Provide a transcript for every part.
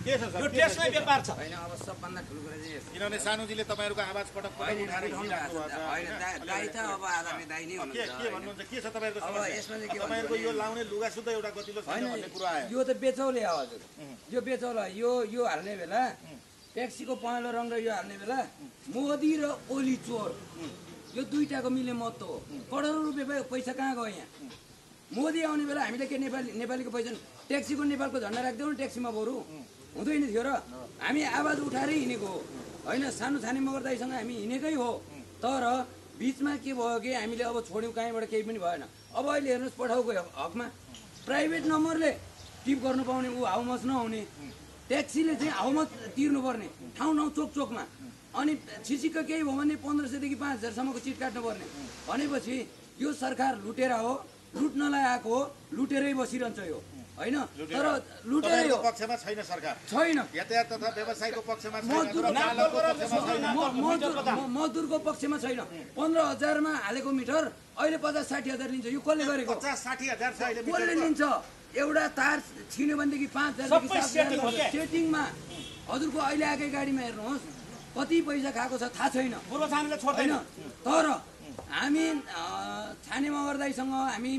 के छ सर यो ट्याक्समै व्यापार छ हैन अब सबभन्दा ठुलो कुरा चाहिँ यस्तो किनभने सानोजीले तपाईहरुको आवाज पटक पटक उठाएर हिँडिराख्नु भएको छ हैन दाइ त अब आधारले दाइ नै हुनुहुन्छ के भन्नुहुन्छ के छ तपाईहरुको अब समस्या यसमा चाहिँ के तपाईहरुको यो लाउने लुगा सुत्दै एउटा गतिलो छैन भन्ने कुरा आयो यो त बेचौले हो हजुर यो बेचौला यो हाल्ने बेला ट्याक्सीको पहेँलो रङ र यो हाल्ने बेला मोदी र ओली चोर यो दुईटाको मिले महत्त्व हो करोडौं रुपियाँ पैसा कहाँ गयो यहाँ मोदी आउने बेला हामीले के नेपालीको पैसा ट्याक्सीको नेपालको झन्डा राख्दैनौँ ट्याक्सीमा बरु हुँदैन थियो र हामी आवाज उठाएरै हिँडेको हो होइन सानो छाने मगर दाइसँग हामी हिँडेकै हो तर बिचमा के भयो कि हामीले अब छोड्यौँ कहीँबाट केही पनि भएन अब अहिले हेर्नुहोस् पठाउको हकमा प्राइभेट नम्बरले टिप गर्नु पाउने ऊ हाउमस नहुने ट्याक्सीले चाहिँ हाउमस तिर्नुपर्ने ठाउँ चोकमा अनि छिसिक्क केही भयो भने 1500 देखि 5000सम्मको चिट काट्नुपर्ने भनेपछि यो सरकार लुटेर हो लुट्नलाई आएको हो लुटेरै बसिरहन्छ यो हैन तर लुटेरै हो पक्षमा छैन सरकार छैन यातायात तथा व्यवसायको पक्षमा छैन मजदुरको पक्षमा छैन 15000 मा हालेको मिटर अहिले 50-60 हजार लिन्छ यो कसले गरेको 50-60 हजार छ अहिले कसले लिन्छ एउटा तार छिन्यो भनेदेखि 5000 देखि 7000 सेटिङमा हजुरको अहिले आएकै गाडीमा हेर्नुहोस् कति पैसा खाएको छ थाहा छैन पूर्व छानेले छोड्दैन तर हामी छाने मगरदाईसँग हामी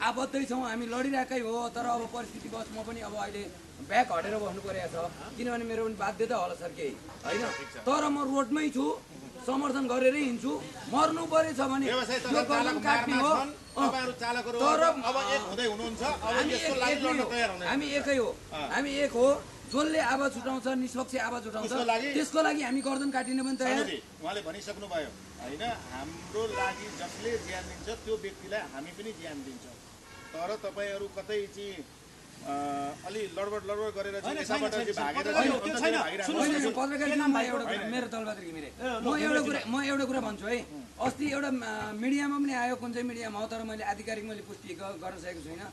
आबद्धै छौँ हामी लडिरहेकै हो तर अब परिस्थितिवश म पनि अब अहिले ब्याक हटेर बस्नु परेको छ किनभने मेरो पनि बाध्यता होला सर केही होइन तर म रोडमै छु समर्थन गरेरै हिँड्छु मर्नु परेछ भने यो कदम काट्ने हो तर अब एक हुँदै हुनुहुन्छ अब यसको लागि लड्न तयार हुनुहुन्छ हामी एकै हो हामी एक हो जसले आवाज उठाउँछ निष्पक्ष आवाज उठाउँछ त्यसको लागि हामी गर्दन काटिने पनि तयार उहाँले भनिसक्नु भयो हैन हाम्रो लागि जसले ज्यान दिन्छ त्यो व्यक्तिलाई हामी पनि ज्यान दिन्छ तर तपाईहरु कतै चाहिँ अलि लडबड गरेर चाहिँ यताबाट चाहिँ भागेर मेरो तलबहादुर घिमिरे म एउटा कुरा भन्छु है अस्ति एउटा मिडियामा पनि आयो कुन चाहिँ मिडियामा हो तर मैले आधिकारिक मैले पुष्टि गर्न सकेको छुइनँ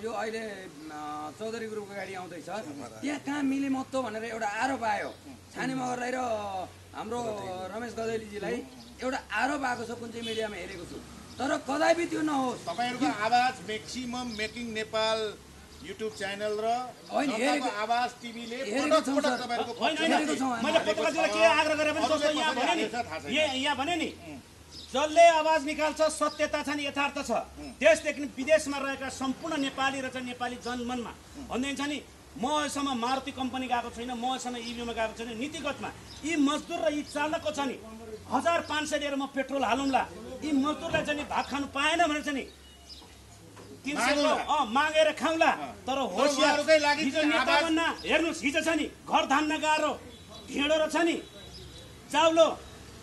यो अहिले चौधरी ग्रुपको गाडी आउँदैछ त्यहाँ कहाँ मिले महत्त्व भनेर एउटा आरोप आयो छाने मगरलाई र हाम्रो रमेश गदैलीजीलाई एउटा आरोप आएको छ कुन चाहिँ मिडियामा हेरेको छु तर कदापि त्यो नहोस् तपाईहरुको आवाज maximum making Nepal YouTube channel र जनताको आवाज टिभीले पटक तपाईहरुको मैले पत्रकारले के आग्रह गरे पनि जस्तो यहाँ भने नि यहाँ भने नि जसले आवाज निकाल्छ सत्यता छ नि यथार्थ छ देशदेखि विदेशमा रहेका सम्पूर्ण नेपाली र चाहिँ नेपाली जनमनमा भन्दै छ नि म अहिलेसम्म मारुति कम्पनी गएको छैन म अहिलेसम्म इभीमा गएको छैन नीतिगतमा यी मजदुर र यी चालकको छ नि 1500 लिएर म पेट्रोल हालौँला यी मजदुरलाई चाहिँ भात खानु पाएन भने चाहिँ नि 300 मागेर खाउँला तर होसियारकै लागि नेता बन्न हेर्नुस् हिजो छ नि घर धान्न गाह्रो ढेँडो र छ नि चाउलो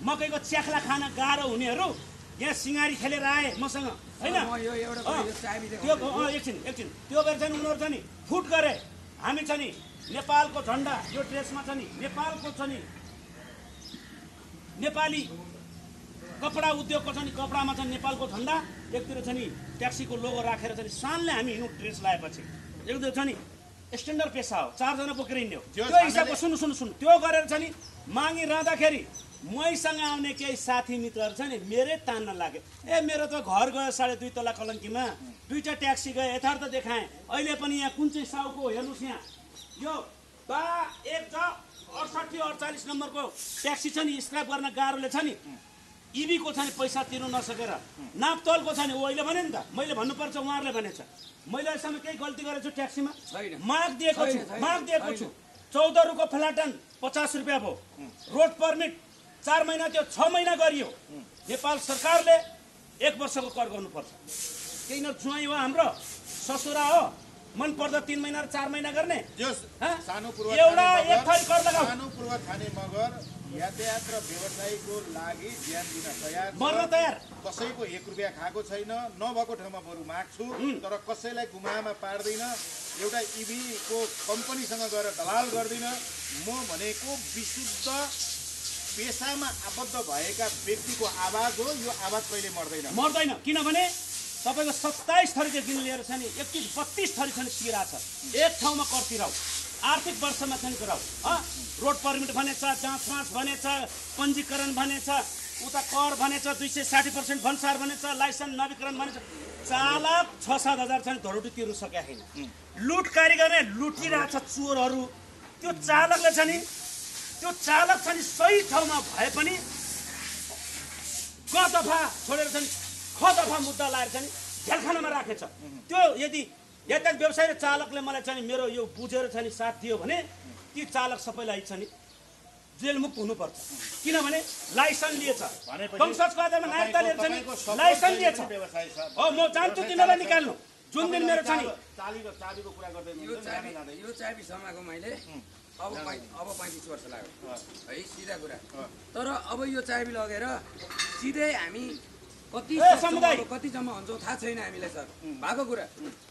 मकैको च्याख्ला खान गाह्रो हुनेहरू यहाँ सिँगारी खेलेर आए मसँग होइन एकछिन त्यो बेर चाहिँ उनीहरू छ नि फुट गरे हामी छ नि नेपालको झन्डा यो ड्रेसमा छ नि नेपालको छ नि नेपाली कपडा उद्योगको छ नि कपडामा छ नेपालको झन्डा एकतिर छ नि ट्याक्सीको लोगो राखेर छ नि सानले हामी हिँड्नु ड्रेस लगाएपछि एकतिर छ नि स्ट्यान्डर्ड पेसा हो 4 जना बोकेर हिँड्ने हो त्यो हिसाबको सुन्नु त्यो गरेर छ नि मागी रहँदाखेरि मैसँग आउने केही साथी मित्रहरू छ नि मेरै तान्न लाग्यो ए मेरो त घर गयो 2.5 तला कलङ्कीमा 2टा ट्याक्सी गए यथार्थ देखाएँ अहिले पनि यहाँ कुन चाहिँ साउको हेर्नुहोस् यहाँ यो 68-48 नम्बरको ट्याक्सी छ नि स्क्र्याप गर्न गाह्रोले छ नि इबीको छ नि पैसा तिर्नु नसकेर नापतलको छ नि ऊ अहिले भने नि त मैले भन्नुपर्छ उहाँहरूले भनेछ मैले अहिलेसम्म केही गल्ती गरेको छु ट्याक्सीमा माग दिएको छु 14 रुको फ्ल्याटन 50 रुपियाँ भयो रोड पर्मिट 4 महिना त्यो 6 महिना गरियो नेपाल सरकारले 1 वर्षको कर गर्नुपर्छ केही न जुवाई हो हाम्रो ससुरा हो मन पर्दा 3 महिना र 4 महिना गर्ने सानो पूर्व एउटा एक थरी कर लगाऊ सानो पूर्व थाने मगर यातायात र व्यवसायको लागि ज्यान दिन तयार मर्न तयार कसैको 1 रुपैयाँ खाएको छैन नभएको ठाउँमा बरु माग्छु तर कसैलाई गुमामा पार्दैन एउटा इभी को कम्पनीसँग गएर दलाल गर्दिन म भनेको विशुद्ध पेशामा आबद्ध भएका व्यक्तिको आवाज हो यो आवाज कहिले मर्दैन किनभने तपाईको 27 थरीदेखि लिएर छ नि 31-32 थरी छ नि सिरा छ एक ठाउँमा कर तिराउ आर्थिक वर्षमा छ नि तिराउ रोड पर्मिट भनेछ जाँच भनेछ पञ्जीकरण भनेछ उता कर भनेछ 260% भन्सार भनेछ लाइसेन्स नवीकरण भनेछ चालक 6-7 हजार छ नि धरोटी तिर्नु सकेको छैन लुटकारी गर्ने लुटिरहेछ चोरहरू। त्यो चालकले छ नि, त्यो चालक छ नि सही ठाउँमा भए पनि क दफा छोडेर छ नि ख दफा मुद्दा लाएर छ नि झ्यालखानामा राखेछ। त्यो यदि यातायात व्यवसाय र चालकले मलाई छ नि मेरो यो बुझेर छ नि साथ दियो भने ती चालक सबैलाई छ नि जेलमुक्त हुनुपर्छ। किनभने लाइसेन्स लिएछ, संसदको आधारमा नागरिकता लिएर छ नि लाइसेन्स लिएछ। हो म जान्छु तिनीहरूलाई निकाल्नु जुन दिन मेरो छ नि चाबीको कुरा गर्दै यो चाबी समाएको मैले अब 35 वर्ष लाग्यो है, सिधा कुरा। तर अब यो चाबी लगेर सिधै हामी कति जम्मा हुन्छौँ थाहा छैन हामीलाई सर, भएको कुरा।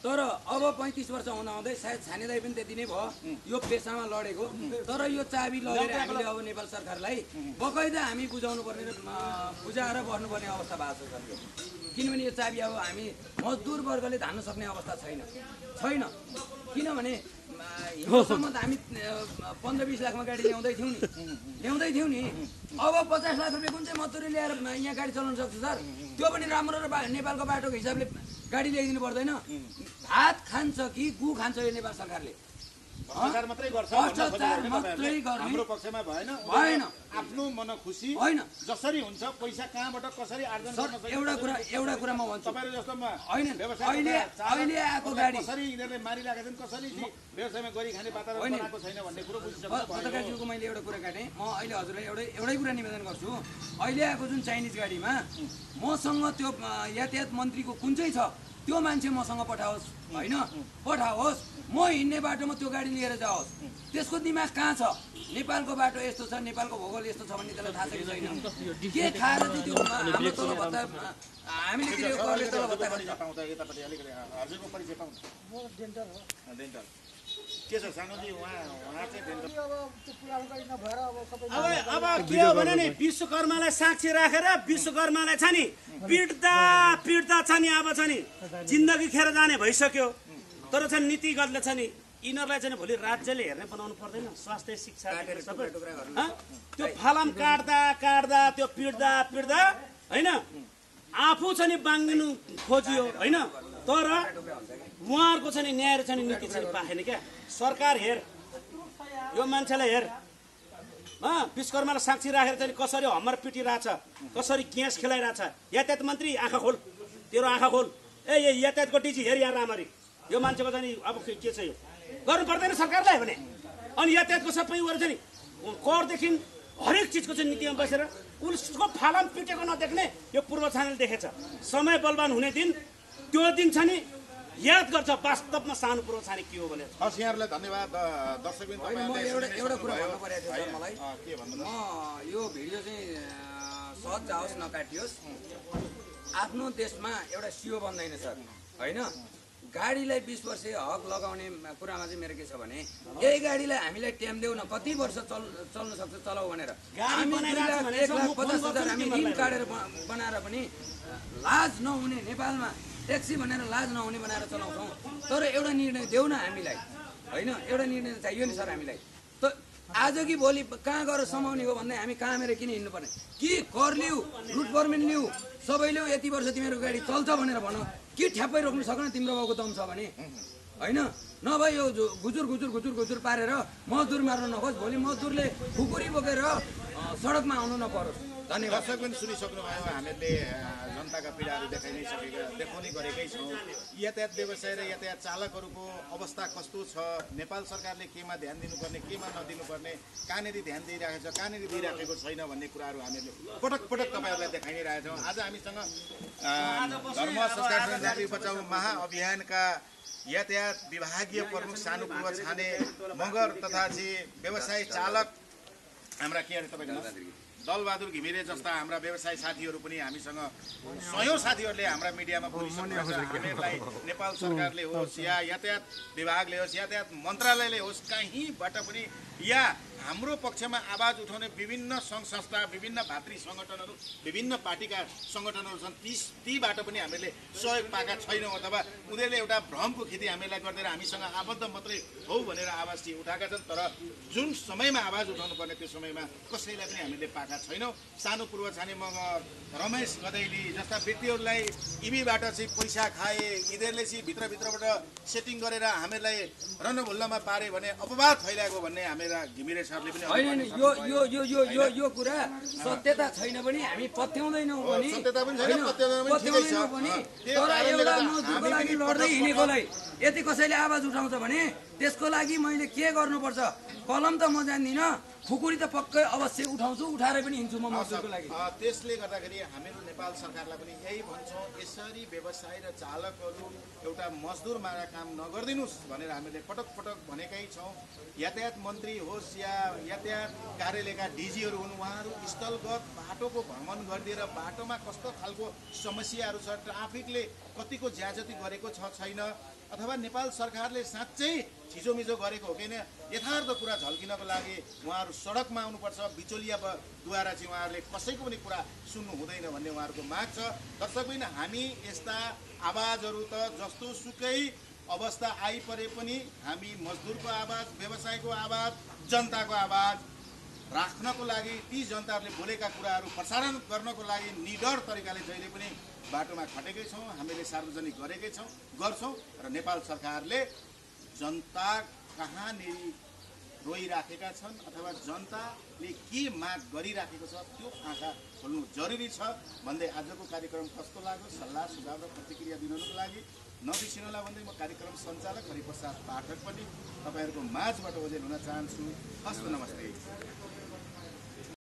तर अब 35 वर्ष हुँदाहुँदै सायद छानेदाई पनि त्यति नै भयो यो पेसामा लडेको। तर यो चाबी लगेर हामीले अब नेपाल सरकारलाई बकैदा हामी बुझाउनु पर्ने र बुझाएर बस्नुपर्ने अवस्था भएको छ सर। किनभने यो चाबी अब हामी मजदुर वर्गले धान्न सक्ने अवस्था छैन। किनभने हिजोसम्म त हामी 15-20 लाखमा गाडी ल्याउँदै थियौँ नि। अब 50 लाख रुपियाँ कुन चाहिँ मजदुरले ल्याएर यहाँ गाडी चलाउन सक्छ सर? त्यो पनि राम्रो र नेपालको बाटोको हिसाबले गाडी ल्याइदिनु पर्दैन? भात खान्छ कि गु खान्छ यो नेपाल सरकारले? भ्रष्टाचार मात्रै गर्छ, हाम्रो पक्षमा भएन। आफ्नो मन खुसी होइन, जसरी हुन्छ पैसा कहाँबाट कसरी आर्जन गर्न सक्छ। एउटा कुरा म भन्छु, तपाईहरु जस्तोमा होइन अहिले आएको गाडी कसरी यिनीहरूले मारिरहेका छन्, कसरी व्यवसायमा गरी खाने वातावरण बनाएको छैन भन्ने कुरो बुझिसक्नु भयो। पत्रकारज्यूको मैले एउटा कुरा काटेँ। म अहिले हजुरलाई एउटै कुरा निवेदन गर्छु। अहिले आएको जुन चाइनिज गाडीमा मसँग त्यो यातायात मन्त्रीको कुन चाहिँ छ त्यो मान्छे मसँग पठाओस्, होइन पठाओस्, म हिँड्ने बाटोमा त्यो गाडी लिएर जाओस्। त्यसको दिमाग कहाँ छ? नेपालको बाटो यस्तो छ, नेपालको भूगोल यस्तो छ भन्ने त्यसलाई थाहा छ कि छैन? के खाएर चाहिँ त्यो हाम्रो तल भत्ता हामीले के गर्ने तल भत्ता पाउँदा यतापट्टि अलिकति हजुरको परिचय पाउँछ। म डेन्टर हो। डेन्टल के छ सानोजी? उहाँ चाहिँ डेन्टल अब के हो भने नि विश्वकर्मालाई साक्षी राखेर विश्वकर्मालाई छ नि पिट्दा छ नि अब छ नि जिन्दगी खेर जाने भइसक्यो। तर छ नीतिगतले छ नि यिनीहरूलाई चाहिँ भोलि राज्यले हेर्ने बनाउनु पर्दैन? स्वास्थ्य शिक्षा सबै त्यो फलाम काट्दा त्यो पिट्दा होइन आफू छ नि बाङ्गिनु खोजियो होइन। तर उहाँहरूको छ नि न्याय छ नि नीति चाहिँ पाएन क्या। सरकार हेर, यो मान्छेलाई हेर, विश्वकर्मालाई साक्षी राखेर चाहिँ कसरी हम्मर पिटिरहेछ, कसरी ग्यास खेलाइरहेछ। यातायात मन्त्री आँखा खोल, तेरो आँखा खोल। ए यातायातको डिजी हेर यहाँ राम्ररी, यो मान्छेको चाहिँ अब के छ यो गर्नु पर्दैन सरकारलाई भने। अनि यातायातको सबै उयो छ नि करदेखि हरेक चिजको चाहिँ नीतिमा बसेर उसको फालाम पिटेको नदेख्ने यो पूर्व छानेले देखेछ। समय बलवान हुने दिन त्यो दिन छ नि याद गर्छ वास्तवमा सानो पूर्व छाने के हो भने। हस्, यहाँहरूलाई धन्यवाद। दर्शकबिन एउटा कुरा भन्नु परेको थियो सर मलाई। म यो भिडियो चाहिँ सहज जाओस् नकाटियोस्, आफ्नो देशमा एउटा सिओ बन्दैन सर, होइन? गाडीलाई 20 वर्ष हक लगाउने कुरामा चाहिँ मेरो के छ भने यही गाडीलाई हामीलाई टाइम देऊ न, कति वर्ष चल्न सक्छ चलाऊ भनेर हामी 1,50,000 हामी ऋण काटेर बनाएर पनि लाज नहुने नेपालमा ट्याक्सी भनेर लाज नहुने बनाएर चलाउँछौँ। तर एउटा निर्णय देऊ न हामीलाई, होइन? एउटा निर्णय चाहियो नि सर हामीलाई। त आज कि भोलि कहाँ गएर समाउने हो भन्दै हामी कहाँ मेरो किन हिँड्नुपर्ने? कि कर लिऊ, लुट पर्मेन्ट लिऊ, सबै लिऊ, यति वर्ष तिमीहरूको गाडी चल्छ भनेर भनौँ। के ठ्याप्पै रोक्नु सक्दैन तिम्रो बाउको दम छ भने, होइन? नभए यो गुजुर पारेर मजदुर मार्न नखोस्, भोलि मजदुरले खुकुरी बोकेर सडकमा आउनु नपरोस्। धन्यवाद। दर्शक पनि सुनिसक्नु भयो, हामीहरूले जनताका पीडाहरू देखाउने गरेकै छौँ। यातायात व्यवसाय र यातायात चालकहरूको अवस्था कस्तो छ, नेपाल सरकारले केमा ध्यान दिनुपर्ने, केमा नदिनुपर्ने, कहाँनिर ध्यान दिइरहेको छ, कहाँनिर दिइराखेको छैन भन्ने कुराहरू हामीहरूले पटक तपाईँहरूलाई देखाइ नै रहेका छौँ। आज हामीसँग धर्म संस्कार जनजाति बचाउ महाअभियानका यातायात विभागीय प्रमुख सानु पूर्व छाने मगर तथा चाहिँ व्यवसाय चालक हाम्रा के अरे तपाईँको दलबहादुर घिमिरे जस्ता हाम्रा व्यवसाय साथीहरू पनि हामीसँग सयौं साथीहरूले हाम्रा मिडियामा बोलिसक्नु छ। हामीहरूलाई नेपाल सरकारले होस् या यातायात विभागले होस्, यातायात मन्त्रालयले होस्, कहीँबाट पनि या हाम्रो पक्षमा आवाज उठाउने विभिन्न सङ्घ संस्था, विभिन्न भातृ सङ्गठनहरू, विभिन्न पार्टीका सङ्गठनहरू छन्, तीबाट पनि हामीले सहयोग पाएका छैनौँ। अथवा उनीहरूले एउटा भ्रमको खेती हामीलाई गरिदिएर हामीसँग आबद्ध मात्रै हौ भनेर आवाज चाहिँ उठाएका छन्। तर जुन समयमा आवाज उठाउनु पर्ने त्यो समयमा कसैलाई पनि हामीले पाएको पाएका छैनौँ। सानो पूर्व छाने मगर रमेश गदैली जस्ता व्यक्तिहरूलाई इबीबाट चाहिँ पैसा खाए, यिनीहरूले चाहिँ भित्रभित्रबाट सेटिङ गरेर हामीलाई रन्नभुल्लमा पारे भने अपवाद फैलाएको भन्ने हामेरा घिमिरे सरले पनि होइन यो कुरा सत्यता छैन भने हामी पत्याउँदैनौँ भने सत्यता पनि छैन, पत्याउँदैनौँ भने तर एउटा मजदुरको लागि लड्दै हिँडेकोलाई यदि कसैले आवाज उठाउँछ भने त्यसको लागि मैले के गर्नुपर्छ? कलम त म जान्दिनँ, खुकुरी त पक्कै अवश्य उठाउँछु, उठाएर पनि हिँड्छु म मजदुरको लागि। त्यसले गर्दाखेरि हामीहरू नेपाल सरकारलाई पनि यही भन्छौँ, यसरी व्यवसाय र चालकहरू एउटा मजदुर मारा काम नगरिदिनुहोस् भनेर हामीले पटक पटक भनेकै छौँ। यातायात मन्त्री होस् या यातायात कार्यालयका डिजीहरू हुन्, उहाँहरू स्थलगत बाटोको भ्रमण गरिदिएर बाटोमा कस्तो खालको समस्याहरू छ, ट्राफिकले कतिको ज्याजती गरेको छ छैन, अथवा नेपाल सरकारले साँच्चै छिजोमिजो गरेको हो कि होइन, यथार्थ कुरा झल्किनको लागि उहाँहरू सडकमा आउनुपर्छ। बिचौलियाद्वारा चाहिँ उहाँहरूले कसैको पनि कुरा सुन्नु हुँदैन भन्ने उहाँहरूको माग छ। दर्शकबिन, हामी यस्ता आवाजहरू त जस्तो सुकै अवस्था आइपरे पनि हामी मजदुरको आवाज, व्यवसायको आवाज, जनताको आवाज राख्नको लागि, ती जनताहरूले बोलेका कुराहरू प्रसारण गर्नको लागि निडर तरिकाले जहिले पनि बाटोमा खटेकै छौँ, हामीले सार्वजनिक गर्छौँ र नेपाल सरकारले जनता कहाँनिर रोइराखेका छन् अथवा जनताले के माग गरिराखेको छ त्यो आँखा खोल्नु जरुरी छ भन्दै आजको कार्यक्रम कस्तो लाग्यो सल्लाह सुझाव र प्रतिक्रिया दिनको लागि नबिर्सिनुहोला भन्दै म कार्यक्रम सञ्चालक हरिप्रसाद पाठक पनि तपाईँहरूको माझबाट ओजेल हुन चाहन्छु। हस्त नमस्ते।